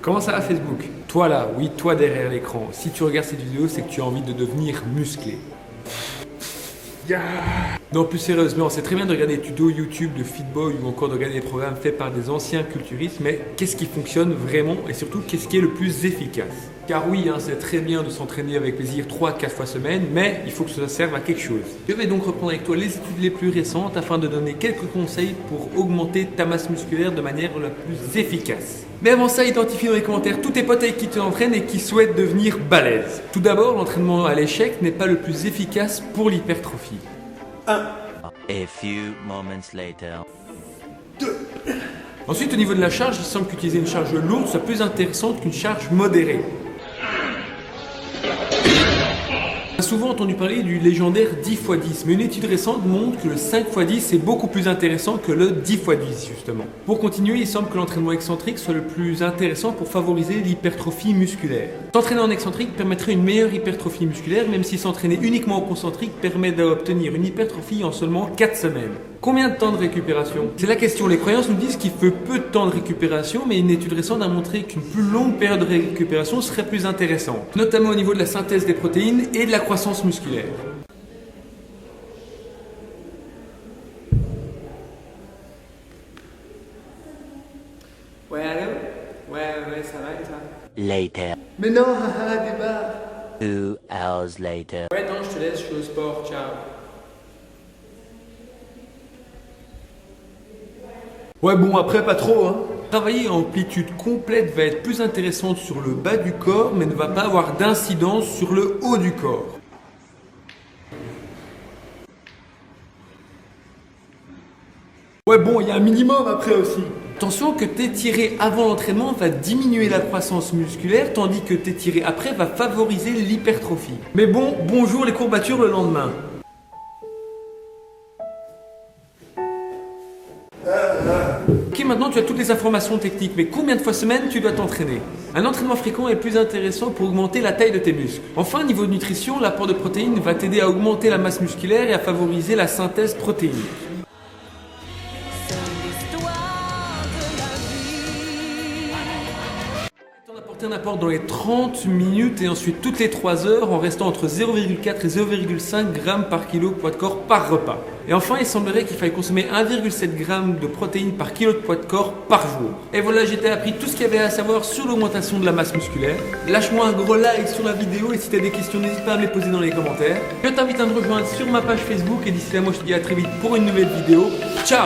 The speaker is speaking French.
Comment ça va Facebook? Toi là, oui, toi derrière l'écran. Si tu regardes cette vidéo, c'est que tu as envie de devenir musclé. Non, plus sérieusement, c'est très bien de regarder des tutos YouTube de Fitboy ou encore de regarder des programmes faits par des anciens culturistes, mais qu'est-ce qui fonctionne vraiment et surtout qu'est-ce qui est le plus efficace? Car oui, c'est très bien de s'entraîner avec plaisir 3-4 fois semaine, mais il faut que ça serve à quelque chose. Je vais donc reprendre avec toi les études les plus récentes afin de donner quelques conseils pour augmenter ta masse musculaire de manière la plus efficace. Mais avant ça, identifie dans les commentaires tous tes potes avec qui tu t'entraînes et qui souhaitent devenir balèze. Tout d'abord, l'entraînement à l'échec n'est pas le plus efficace pour l'hypertrophie. 1. A few moments later. 2. Ensuite, au niveau de la charge, il semble qu'utiliser une charge lourde soit plus intéressante qu'une charge modérée. On a souvent entendu parler du légendaire 10x10, mais une étude récente montre que le 5x10 est beaucoup plus intéressant que le 10x10 justement. Pour continuer, il semble que l'entraînement excentrique soit le plus intéressant pour favoriser l'hypertrophie musculaire. S'entraîner en excentrique permettrait une meilleure hypertrophie musculaire, même si s'entraîner uniquement en concentrique permet d'obtenir une hypertrophie en seulement 4 semaines. Combien de temps de récupération? C'est la question. Les croyances nous disent qu'il faut peu de temps de récupération, mais une étude récente a montré qu'une plus longue période de récupération serait plus intéressante, notamment au niveau de la synthèse des protéines et de la croissance musculaire. Ouais, allô? Ouais, ça va et toi? Later. Mais non, débat. 2 hours later. Ouais, non, je te laisse, je suis au sport, ciao. Ouais, bon, après, pas trop, hein. Travailler en amplitude complète va être plus intéressante sur le bas du corps, mais ne va pas avoir d'incidence sur le haut du corps. Ouais, bon, il y a un minimum après aussi. Attention que t'étirer avant l'entraînement va diminuer la croissance musculaire, tandis que t'étirer après va favoriser l'hypertrophie. Mais bon, bonjour les courbatures le lendemain. Ok, maintenant tu as toutes les informations techniques, mais combien de fois semaine tu dois t'entraîner? Un entraînement fréquent est plus intéressant pour augmenter la taille de tes muscles. Enfin, niveau de nutrition, l'apport de protéines va t'aider à augmenter la masse musculaire et à favoriser la synthèse protéinique. Un apport dans les 30 minutes et ensuite toutes les 3 heures en restant entre 0,4 et 0,5 g par kilo de poids de corps par repas. Et enfin, il semblerait qu'il faille consommer 1,7 g de protéines par kilo de poids de corps par jour. Et voilà, j'ai appris tout ce qu'il y avait à savoir sur l'augmentation de la masse musculaire. Lâche-moi un gros like sur la vidéo et si tu as des questions, n'hésite pas à me les poser dans les commentaires. Je t'invite à me rejoindre sur ma page Facebook et d'ici là, moi je te dis à très vite pour une nouvelle vidéo. Ciao!